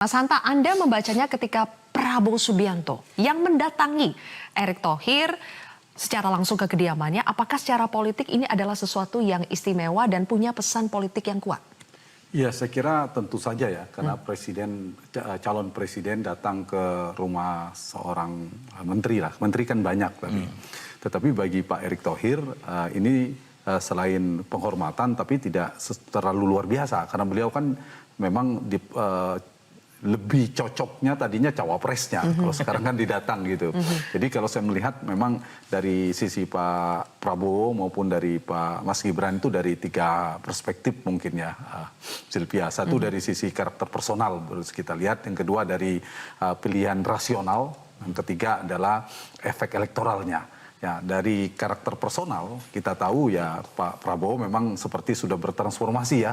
Mas Hanta, Anda membacanya ketika Prabowo Subianto yang mendatangi Erick Thohir secara langsung ke kediamannya. Apakah secara politik ini adalah sesuatu yang istimewa dan punya pesan politik yang kuat? Ya, saya kira tentu saja ya, karena calon presiden datang ke rumah seorang menteri lah. Menteri kan banyak tetapi bagi Pak Erick Thohir ini selain penghormatan tapi tidak terlalu luar biasa, karena beliau kan memang lebih cocoknya tadinya cawapresnya, kalau sekarang kan didatang gitu. Jadi kalau saya melihat memang dari sisi Pak Prabowo maupun dari Pak Mas Gibran itu dari tiga perspektif mungkin ya, Silvia. Satu dari sisi karakter personal harus kita lihat, yang kedua dari pilihan rasional, yang ketiga adalah efek elektoralnya. Ya, dari karakter personal kita tahu ya Pak Prabowo memang seperti sudah bertransformasi ya,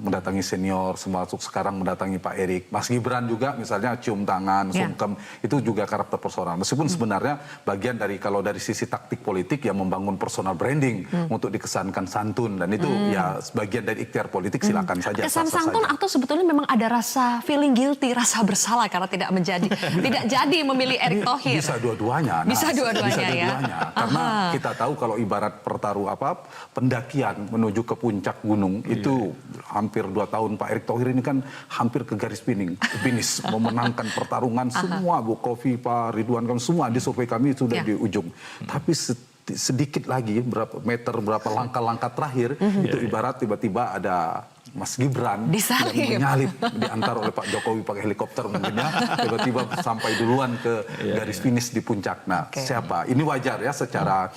mendatangi senior, termasuk sekarang mendatangi Pak Erick. Mas Gibran juga misalnya cium tangan, sungkem, itu juga karakter personal. Meskipun sebenarnya bagian dari kalau dari sisi taktik politik ya membangun personal branding untuk dikesankan santun, dan itu ya sebagian dari ikhtiar politik, silakan saja. Kesan santun atau sebetulnya memang ada rasa feeling guilty, rasa bersalah karena tidak jadi memilih Erick Thohir? Bisa dua-duanya. Bisa dua-duanya. Karena kita tahu kalau ibarat pendakian menuju ke puncak gunung itu hampir 2 tahun Pak Erick Thohir ini kan hampir ke garis finish memenangkan pertarungan semua, Bu Kofi, Pak Ridwan, semua di survei kami sudah di ujung. Tapi sedikit lagi berapa meter, berapa langkah-langkah terakhir itu ibarat tiba-tiba ada Mas Gibran yang menyalip diantar oleh Pak Jokowi pakai helikopter mungkin ya, tiba-tiba sampai duluan ke garis finish di puncak. Nah, siapa? Ini wajar ya secara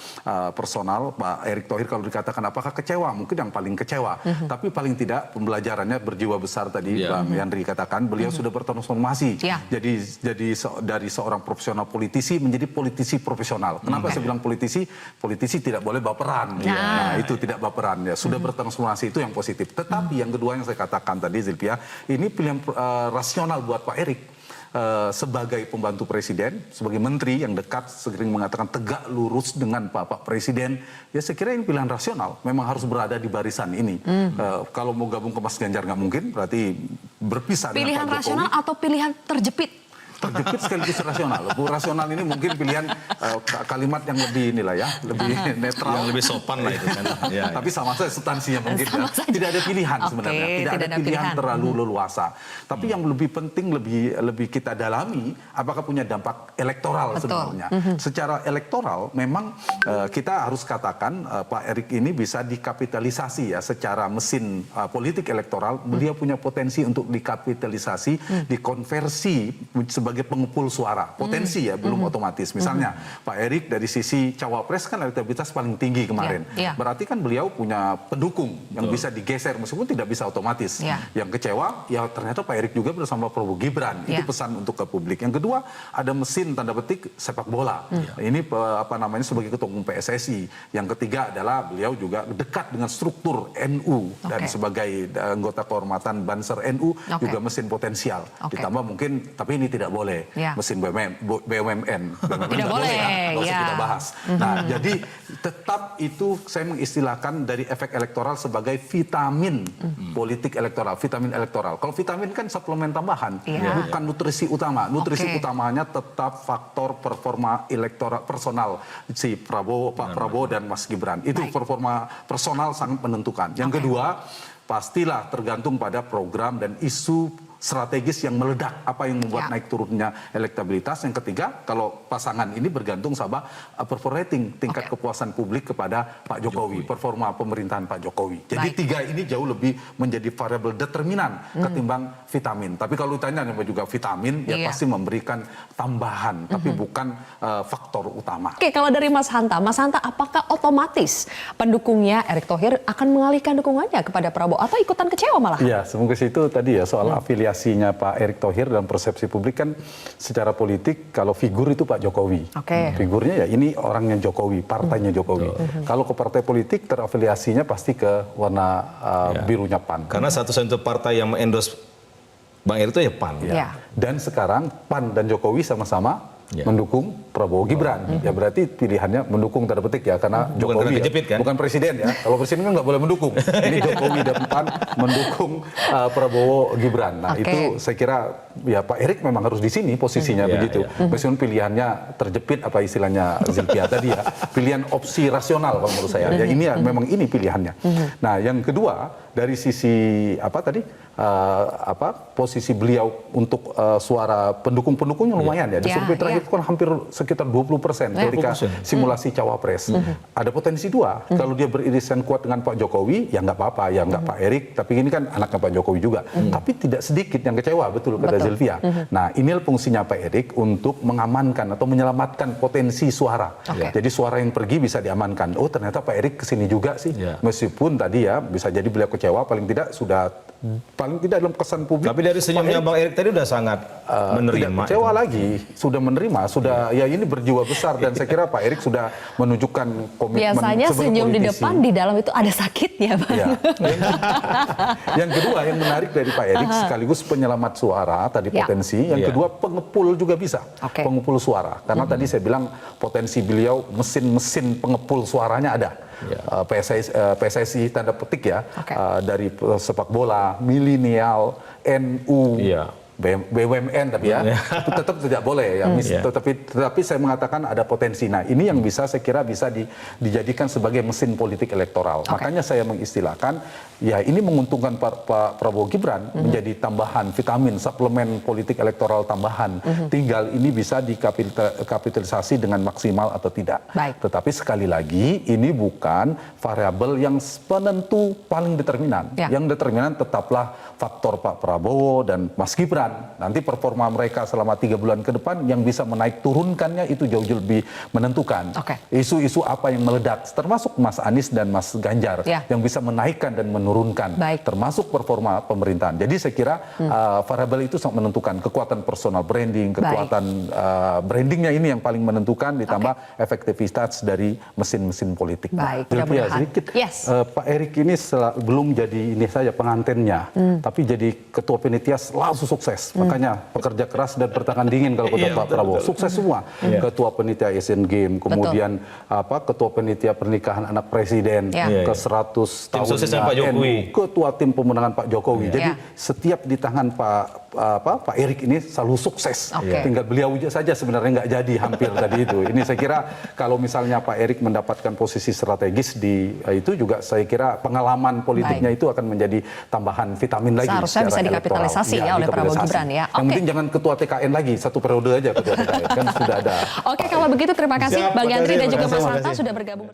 personal Pak Erick Thohir kalau dikatakan apakah kecewa? Mungkin yang paling kecewa. Tapi paling tidak pembelajarannya berjiwa besar tadi Bang Yandri katakan, beliau sudah bertransformasi. Jadi dari seorang profesional politisi menjadi politisi profesional. Kenapa saya bilang politisi? Politisi tidak boleh baperan. Nah, itu tidak baperan ya. Sudah bertransformasi, itu yang positif. Tetapi yang kedua yang saya katakan tadi, Zilpia, ini pilihan rasional buat Pak Erick sebagai pembantu presiden, sebagai menteri yang dekat, sering mengatakan tegak lurus dengan Pak Presiden. Ya saya kira ini pilihan rasional, memang harus berada di barisan ini. Kalau mau gabung ke Mas Ganjar nggak mungkin, berarti berpisah dengan Pak Jokowi. Pilihan rasional atau pilihan terjepit? Terjepit sekaligus rasional. Bu, rasional ini mungkin pilihan kalimat yang lebih inilah ya, lebih netral, yang lebih sopan lah itu kan. Tapi sama saja substansinya mungkin ya. Tidak ada pilihan sebenarnya, tidak ada pilihan terlalu leluasa. Tapi yang lebih penting, lebih kita dalami, apakah punya dampak elektoral sebenarnya. Secara elektoral memang kita harus katakan Pak Erick ini bisa dikapitalisasi ya, secara mesin politik elektoral. Beliau punya potensi untuk dikapitalisasi, dikonversi sebagai pengepul suara, potensi ya, belum otomatis. Misalnya Pak Erick dari sisi cawapres kan elektabilitas paling tinggi kemarin. Berarti kan beliau punya pendukung yang bisa digeser meskipun tidak bisa otomatis. Yang kecewa ya ternyata Pak Erick juga bersama Prabowo Gibran. Itu pesan untuk ke publik. Yang kedua, ada mesin tanda petik sepak bola. Ini sebagai ketua umum PSSI. Yang ketiga adalah beliau juga dekat dengan struktur NU dan sebagai anggota kehormatan Banser NU juga mesin potensial. Ditambah mungkin, tapi ini tidak boleh mesin BUMN. Tidak boleh ya, nggak usah kita bahas. Nah, jadi tetap itu saya mengistilahkan dari efek elektoral sebagai vitamin politik elektoral, vitamin elektoral. Kalau vitamin kan suplemen tambahan, bukan nutrisi utama. Nutrisi utamanya tetap faktor performa elektoral personal si Pak Prabowo dan Mas Gibran. Itu performa personal sangat menentukan. Yang kedua, pastilah tergantung pada program dan isu strategis yang meledak, apa yang membuat naik turunnya elektabilitas. Yang ketiga, kalau pasangan ini bergantung sama approval rating, tingkat kepuasan publik kepada Pak Jokowi, performa pemerintahan Pak Jokowi. Jadi tiga ini jauh lebih menjadi variabel determinan ketimbang vitamin. Tapi kalau ditanya juga vitamin, ya pasti memberikan tambahan, tapi bukan faktor utama. Oke, kalau dari Mas Hanta, apakah otomatis pendukungnya Erick Thohir akan mengalihkan dukungannya kepada Prabowo atau ikutan kecewa malah? Ya, semoga itu tadi ya soal afiliasinya Pak Erick Thohir dan persepsi publik kan secara politik kalau figur itu Pak Jokowi. Figurnya ya ini orangnya Jokowi, partainya Jokowi. Kalau ke partai politik terafiliasinya pasti ke warna birunya PAN. Karena satu-satunya partai yang mengendorse Bang Erick itu ya PAN. Dan sekarang PAN dan Jokowi sama-sama mendukung Prabowo Gibran. Ya berarti pilihannya mendukung tanda petik ya, karena Bukan Jokowi karena kejepit, kan? bukan presiden ya. Kalau presiden kan nggak boleh mendukung. Ini Jokowi depan mendukung Prabowo Gibran. Nah itu saya kira ya Pak Erik memang harus di sini posisinya begitu. Meskipun pilihannya terjepit apa istilahnya Zilvia tadi ya. Pilihan opsi rasional kalau menurut saya. Ya ini ya, memang ini pilihannya. Nah yang kedua dari sisi apa tadi? Posisi beliau untuk suara pendukung-pendukungnya lumayan ya. Di survei terakhir itu kan hampir sekitar 20% ketika simulasi cawapres. Ada potensi dua. Kalau dia beririsan kuat dengan Pak Jokowi, ya nggak apa-apa, ya nggak Pak Erik. Tapi ini kan anaknya Pak Jokowi juga. Tapi tidak sedikit yang kecewa, betul kata Zilvia. Nah inilah fungsinya Pak Erik untuk mengamankan atau menyelamatkan potensi suara. Jadi suara yang pergi bisa diamankan. Oh ternyata Pak Erik kesini juga sih. Meskipun tadi ya bisa jadi beliau kecewa, paling tidak sudah paling tidak dalam kesan publik. Tapi dari senyumnya Bang Erik tadi udah sangat menerima. Tidak kecewa lagi, sudah menerima, sudah ya ini berjiwa besar dan saya kira Pak Erik sudah menunjukkan komitmen. Biasanya sebagai senyum di politisi. depan, di dalam itu ada sakitnya, Bang. Ya. Yang kedua yang menarik dari Pak Erik sekaligus penyelamat suara tadi potensi. Yang kedua pengepul juga bisa, pengepul suara. Karena tadi saya bilang potensi beliau mesin-mesin pengepul suaranya ada. PSSI tanda petik ya dari sepak bola, milenial, NU, BUMN tapi ya tetap tidak boleh ya. Tetapi saya mengatakan ada potensi. Nah ini yang bisa saya kira bisa dijadikan sebagai mesin politik elektoral. Makanya saya mengistilahkan ya ini menguntungkan Pak Prabowo Gibran menjadi tambahan vitamin suplemen politik elektoral tambahan. Tinggal ini bisa dikapitalisasi dengan maksimal atau tidak. Tetapi sekali lagi ini bukan variabel yang penentu paling determinan. Yang determinan tetaplah faktor Pak Prabowo dan Mas Gibran. Nanti performa mereka selama 3 bulan ke depan yang bisa menaik turunkannya itu jauh lebih menentukan. Isu-isu apa yang meledak termasuk Mas Anies dan Mas Ganjar yang bisa menaikkan dan menurunkan termasuk performa pemerintahan. Jadi saya kira variabel itu sangat menentukan. Kekuatan personal branding, kekuatan brandingnya ini yang paling menentukan ditambah efektivitas dari mesin-mesin politik. Sedikit. Pak Erik ini belum jadi ini saja pengantennya, tapi jadi ketua panitia langsung sukses. Makanya pekerja keras dan bertangan dingin kalau kata Pak Prabowo. Sukses semua. Ketua panitia Asian Games, kemudian ketua panitia pernikahan anak presiden ke 100 tahun NU, ketua tim pemenangan Pak Jokowi. Jadi setiap di tangan Pak Erik ini selalu sukses. Tinggal beliau saja sebenarnya nggak jadi hampir tadi itu. Ini saya kira kalau misalnya Pak Erik mendapatkan posisi strategis di itu juga saya kira pengalaman politiknya itu akan menjadi tambahan vitamin lagi. Seharusnya bisa dikapitalisasi ya oleh Prabowo Gibran ya. Yang penting jangan ketua TKN lagi, 1 periode aja ketua TKN kan sudah ada. Oke, kalau begitu terima kasih Bang Yandri dan juga Mas Hanta sudah bergabung.